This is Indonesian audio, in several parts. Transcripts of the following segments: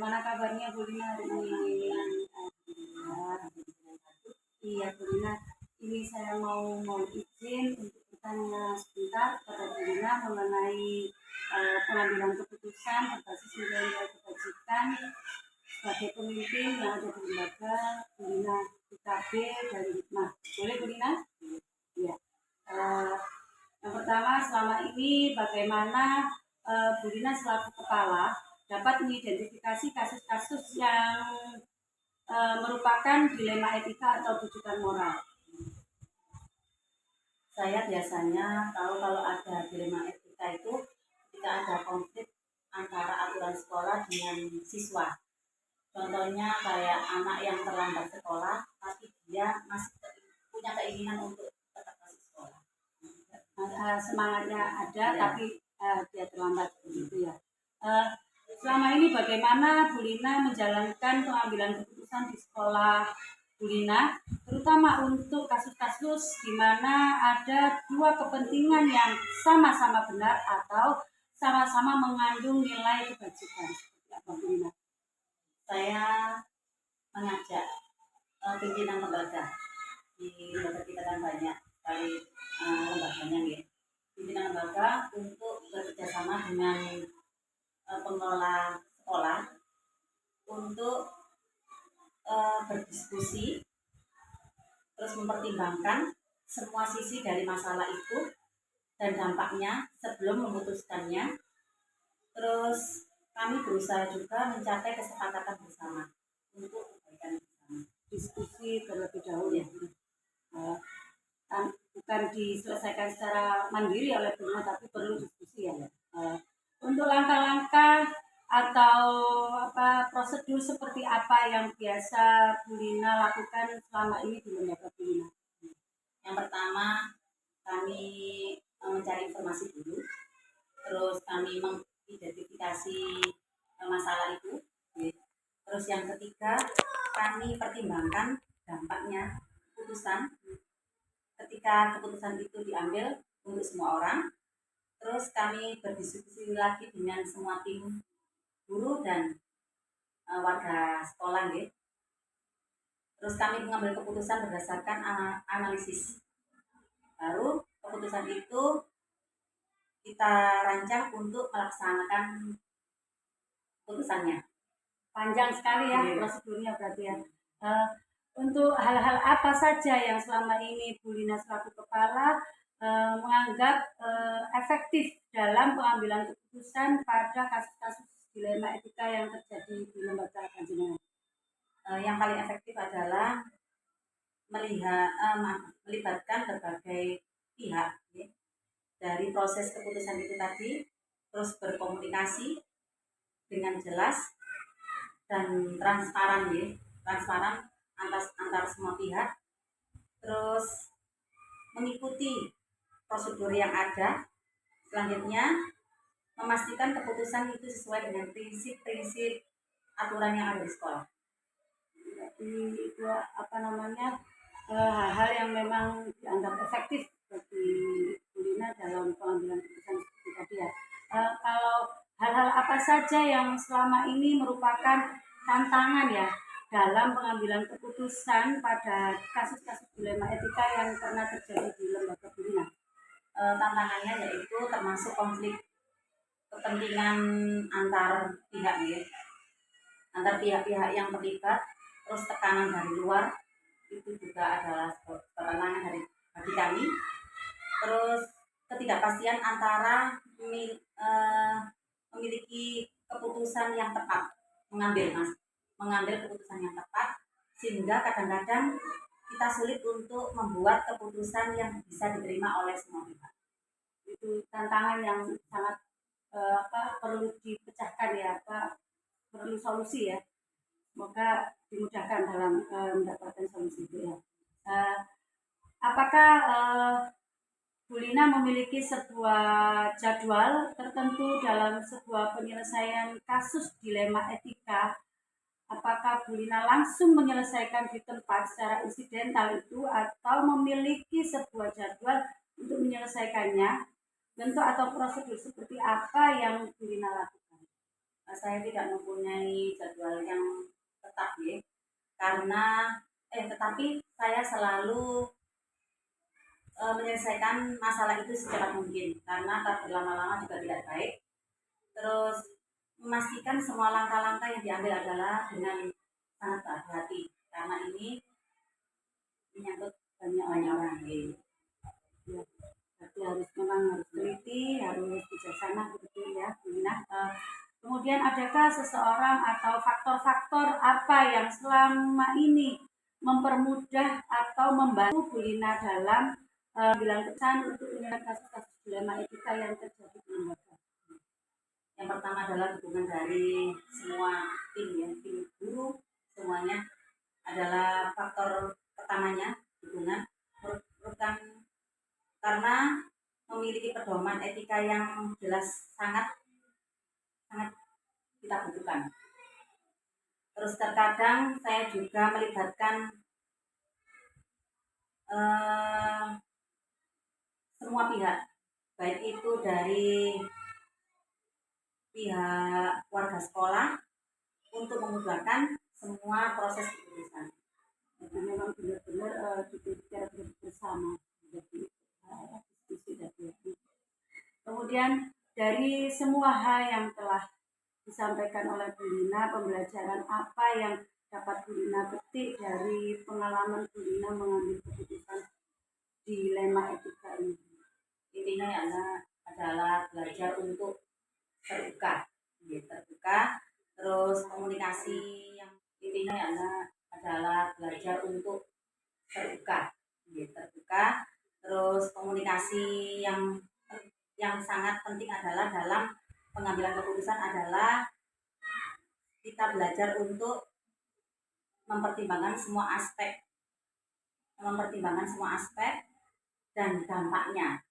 Bagaimana kabarnya Bu Lina hari ini? Alhamdulillah. Iya Bu Lina, ini saya mau izin untuk bertanya sebentar kepada Bu Lina mengenai pengambilan keputusan berbasis nilai-nilai kebajikan sebagai pemimpin yang ada di lembaga Bu Lina IKB dari Hikmah. Boleh Bu Lina? Iya. Yang pertama, selama ini bagaimana Bu Lina selaku kepala dapat mengidentifikasi kasus-kasus yang merupakan dilema etika atau rujukan moral. Saya biasanya tahu kalau ada dilema etika itu ketika ada konflik antara aturan sekolah dengan siswa. Contohnya kayak anak yang terlambat sekolah, tapi dia masih punya keinginan untuk tetap masuk sekolah. Semangatnya ada, ya. Tapi dia terlambat begitu ya. Selama ini bagaimana Bu Lina menjalankan pengambilan keputusan di sekolah Bu Lina, terutama untuk kasus-kasus di mana ada dua kepentingan yang sama-sama benar atau sama-sama mengandung nilai kebajikan. Seperti apa Bu Lina? Saya mengajak pimpinan lembaga. Di lembaga kita kan banyak sekali lembaganya ya. Pimpinan lembaga untuk bekerjasama dengan pengelola sekolah untuk berdiskusi, terus mempertimbangkan semua sisi dari masalah itu dan dampaknya sebelum memutuskannya. Terus kami berusaha juga mencapai kesepakatan bersama untuk kebaikan bersama. Diskusi terlebih dahulu ya. Bukan diselesaikan secara mandiri oleh Bu Lina, tapi perlu diskusi ya. Untuk langkah-langkah atau prosedur seperti apa yang biasa Bu Lina lakukan selama ini di lembaga Bu Lina? Yang pertama, kami mencari informasi dulu, terus kami mengidentifikasi masalah itu. Terus yang ketiga, kami pertimbangkan dampaknya keputusan ketika keputusan itu diambil untuk semua orang. Terus kami berdiskusi lagi dengan semua tim guru dan warga sekolah gitu. Terus kami mengambil keputusan berdasarkan analisis. Baru keputusan itu kita rancang untuk melaksanakan keputusannya. Panjang sekali ya prosedurnya berarti ya. Untuk hal-hal apa saja yang selama ini Bu Lina selaku kepala menganggap efektif dalam pengambilan keputusan pada kasus-kasus dilema etika yang terjadi di lembaga panjenengan? Yang paling efektif adalah melibatkan berbagai pihak ya. Dari proses keputusan itu tadi, terus berkomunikasi dengan jelas dan transparan ya, transparan antar semua pihak, terus mengikuti prosedur yang ada. Selanjutnya memastikan keputusan itu sesuai dengan prinsip-prinsip aturan yang ada di sekolah. Itu hal-hal yang memang dianggap efektif bagi Bu Lina dalam pengambilan keputusan seperti tadi ya. Kalau hal-hal apa saja yang selama ini merupakan tantangan ya dalam pengambilan keputusan pada kasus-kasus dilema etika yang pernah terjadi di lembaga Bu Lina? Tantangannya yaitu termasuk konflik kepentingan antar pihak ya, antar pihak-pihak yang terlibat, terus tekanan dari luar itu juga adalah tantangan bagi kami. Terus ketidakpastian antara memiliki keputusan yang tepat, mengambil keputusan yang tepat, sehingga kadang-kadang kita sulit untuk membuat keputusan yang bisa diterima oleh semua pihak. Itu tantangan yang sangat perlu dipecahkan ya, perlu solusi ya. Semoga dimudahkan dalam mendapatkan solusi itu ya. Apakah Bu Lina memiliki sebuah jadwal tertentu dalam sebuah penyelesaian kasus dilema etika? Apakah Bu Lina langsung menyelesaikan di tempat secara insidental itu atau memiliki sebuah jadwal untuk menyelesaikannya? Bentuk atau prosedur seperti apa yang Bu Lina lakukan? saya tidak mempunyai jadwal yang tetap ya, karena tetapi saya selalu menyelesaikan masalah itu secepat mungkin, karena tak berlama-lama juga tidak baik. Terus memastikan semua langkah-langkah yang diambil adalah dengan sangat hati-hati, karena ini menyangkut banyak orang. Ya, berarti memang harus teliti, harus bijaksana begitu ya, Bu Lina. Kemudian adakah seseorang atau faktor-faktor apa yang selama ini mempermudah atau membantu Bu Lina dalam bilang kesan untuk menyelesaikan kasus-kasus dilema etika yang terjadi di lembaga? Yang pertama adalah dukungan dari semua tim ya, tim guru semuanya adalah faktor pertamanya, dukungan. Merupakan karena memiliki pedoman etika yang jelas sangat kita butuhkan. Terus terkadang saya juga melibatkan semua pihak, baik itu dari pihak warga sekolah untuk memudahkan semua proses keputusan. Itu memang benar-benar dipikir bersama. Kemudian dari semua hal yang telah disampaikan oleh Bu Lina, pembelajaran apa yang dapat Bu Lina petik dari pengalaman Bu Lina mengambil keputusan dilema etika ini? Intinya adalah belajar untuk terbuka, terus komunikasi yang intinya adalah belajar untuk terbuka, terus komunikasi yang sangat penting adalah dalam pengambilan keputusan adalah kita belajar untuk mempertimbangkan semua aspek dan dampaknya.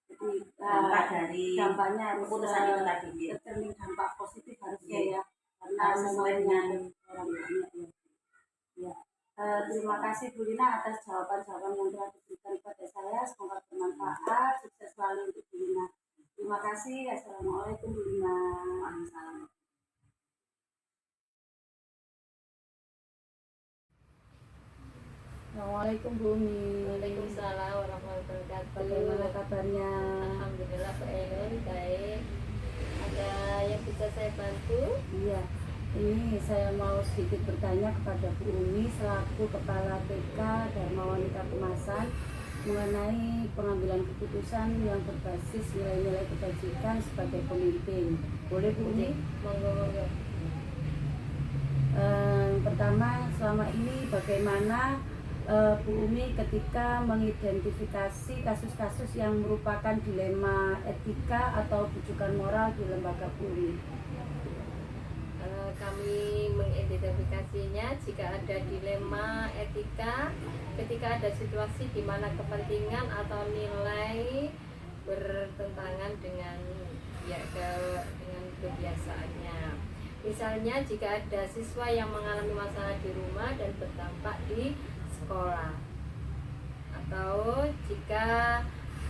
Jadi Dampaknya harus keputusan itu tadi tercermin dampak positif harusnya ya, karena sesuai dengan orang banyak ya. Terima kasih Bu Lina atas jawaban-jawaban yang telah diberikan kepada saya, semoga bermanfaat. Sukses selalu untuk Bu Lina. Terima kasih. Assalamualaikum Bu Lina. Waalaikumsalam. Assalamualaikum Bu Umi. Waalaikumsalam warahmatullahi wabarakatuh. Bagaimana kabarnya? Alhamdulillah Pak Ainun baik. Ada yang bisa saya bantu? Iya, ini saya mau sedikit bertanya kepada Bu Umi selaku Kepala TK Dharma Wanita Kemasan mengenai pengambilan keputusan yang berbasis nilai-nilai kebajikan sebagai pemimpin. Boleh Bu Umi? Monggo. Pertama, selama ini bagaimana Bu Umi ketika mengidentifikasi kasus-kasus yang merupakan dilema etika atau rujukan moral di lembaga Bu Umi? Kami mengidentifikasinya jika ada dilema etika, ketika ada situasi di mana kepentingan atau nilai bertentangan dengan dengan kebiasaannya. Misalnya jika ada siswa yang mengalami masalah di rumah dan berdampak di sekolah, atau jika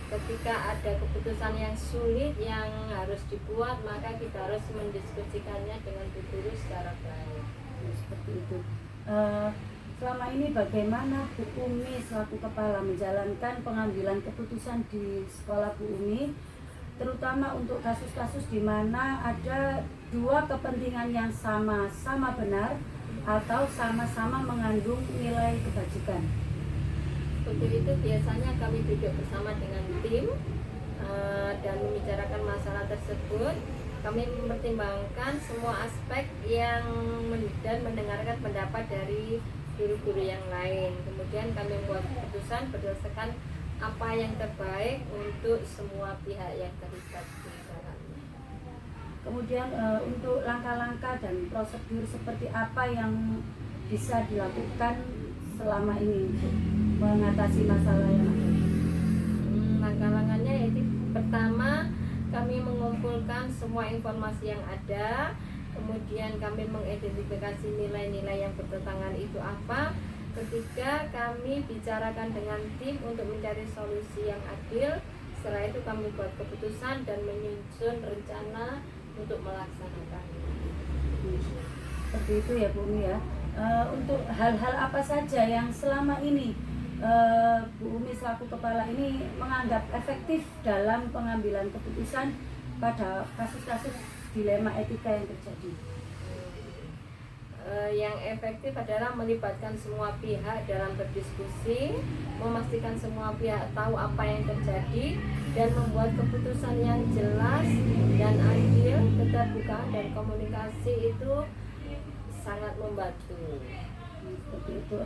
ketika ada keputusan yang sulit yang harus dibuat, maka kita harus mendiskusikannya dengan Bu Guru secara baik. Seperti itu. Selama ini bagaimana Bu Umi selaku kepala menjalankan pengambilan keputusan di sekolah Bu Umi, terutama untuk kasus-kasus di mana ada dua kepentingan yang sama-sama benar atau sama-sama mengandung nilai kebajikan? Untuk itu biasanya kami duduk bersama dengan tim dan membicarakan masalah tersebut. Kami mempertimbangkan semua aspek dan mendengarkan pendapat dari guru-guru yang lain. Kemudian kami membuat keputusan berdasarkan apa yang terbaik untuk semua pihak yang terlibat di dalamnya. Kemudian untuk langkah-langkah dan prosedur seperti apa yang bisa dilakukan selama ini untuk mengatasi masalah yang ada? Langkah-langkahnya yaitu pertama kami mengumpulkan semua informasi yang ada, kemudian kami mengidentifikasi nilai-nilai yang bertentangan itu apa. Ketiga, kami bicarakan dengan tim untuk mencari solusi yang adil. Setelah itu kami buat keputusan dan menyusun rencana untuk melaksanakannya. seperti itu ya Bu Umi ya. Untuk hal-hal apa saja yang selama ini Bu Umi selaku kepala ini menganggap efektif dalam pengambilan keputusan pada kasus-kasus dilema etika yang terjadi? Yang efektif adalah melibatkan semua pihak dalam berdiskusi, memastikan semua pihak tahu apa yang terjadi, dan membuat keputusan yang jelas dan adil. Keterbukaan dan komunikasi itu sangat membantu. Seperti itu.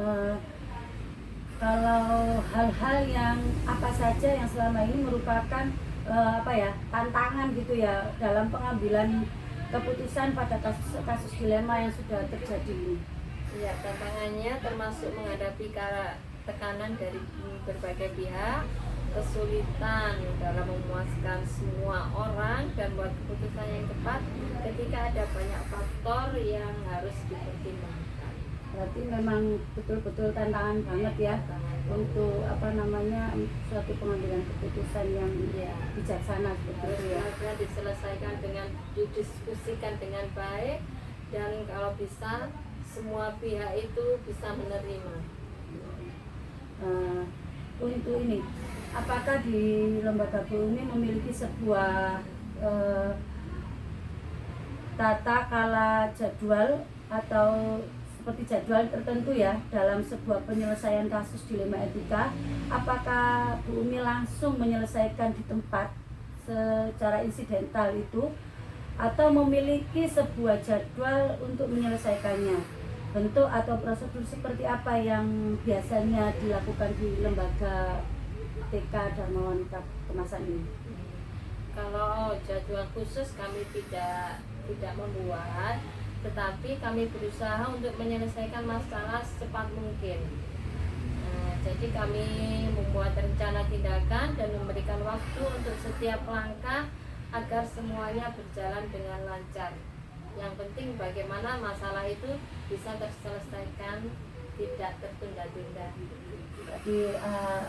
Kalau hal-hal yang apa saja yang selama ini merupakan tantangan gitu ya dalam pengambilan keputusan pada kasus dilema yang sudah terjadi ini? Ya, tantangannya termasuk menghadapi tekanan dari berbagai pihak, kesulitan dalam memuaskan semua orang dan buat keputusan yang tepat ketika ada banyak faktor yang harus dipertimbangkan. Berarti memang betul-betul tantangan banget ya untuk suatu pengambilan keputusan yang bijaksana seperti itu ya. Harusnya diselesaikan didiskusikan dengan baik, dan kalau bisa semua pihak itu bisa menerima. Untuk ini, apakah di lembaga Bu Umi memiliki sebuah tata kala jadwal atau seperti jadwal tertentu ya dalam sebuah penyelesaian kasus dilema etika? Apakah Bu Umi langsung menyelesaikan di tempat secara insidental itu, atau memiliki sebuah jadwal untuk menyelesaikannya? Bentuk atau prosedur seperti apa yang biasanya dilakukan di lembaga TK Dharma Wanita Kemasan ini? Kalau jadwal khusus kami tidak membuat, tetapi kami berusaha untuk menyelesaikan masalah secepat mungkin. Jadi kami membuat rencana tindakan dan memberikan waktu untuk setiap langkah agar semuanya berjalan dengan lancar. Yang penting bagaimana masalah itu bisa terselesaikan, tidak tertunda-tunda. Jadi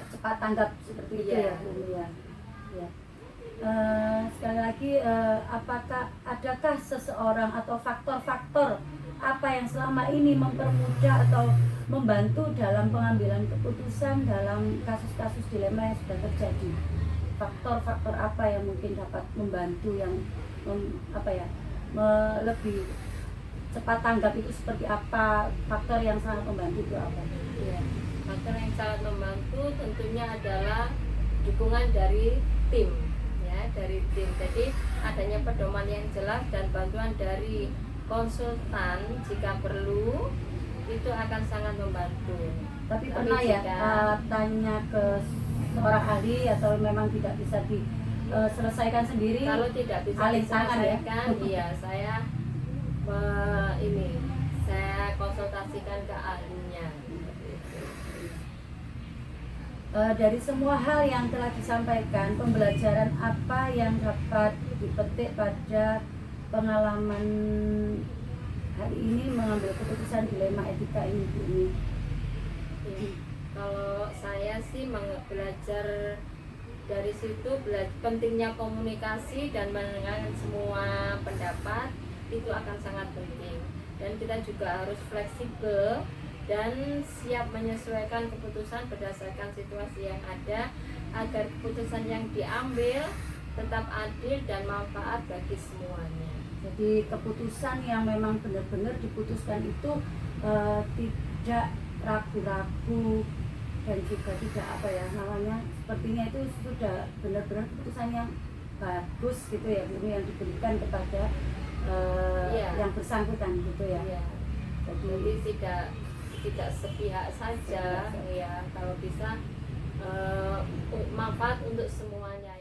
cepat tanggap seperti itu ya Bu Umi ya. Sekali lagi, adakah seseorang atau faktor-faktor apa yang selama ini mempermudah atau membantu dalam pengambilan keputusan dalam kasus-kasus dilema yang sudah terjadi? Faktor-faktor apa yang mungkin dapat membantu yang lebih cepat tanggap itu seperti apa? Faktor yang sangat membantu itu apa? Ya, faktor yang sangat membantu tentunya adalah dukungan dari tim. Jadi adanya pedoman yang jelas dan bantuan dari konsultan jika perlu itu akan sangat membantu. Tapi pernah tanya ke seorang ahli atau memang tidak bisa diselesaikan sendiri? Kalau tidak bisa diselesaikan, saya konsultasikan ke ahlinya. Dari semua hal yang telah disampaikan, pembelajaran apa yang dapat dipetik pada pengalaman hari ini mengambil keputusan dilema etika ini, Bu Umi? Kalau saya sih belajar dari situ, pentingnya komunikasi dan mendengarkan semua pendapat itu akan sangat penting, dan kita juga harus fleksibel dan siap menyesuaikan keputusan berdasarkan situasi yang ada agar keputusan yang diambil tetap adil dan manfaat bagi semuanya. Jadi keputusan yang memang benar-benar diputuskan itu tidak ragu-ragu dan juga tidak sepertinya itu sudah benar-benar keputusan yang bagus gitu ya Bu, yang diberikan kepada yang bersangkutan gitu ya. Jadi tidak sepihak saja, kalau bisa manfaat untuk semuanya.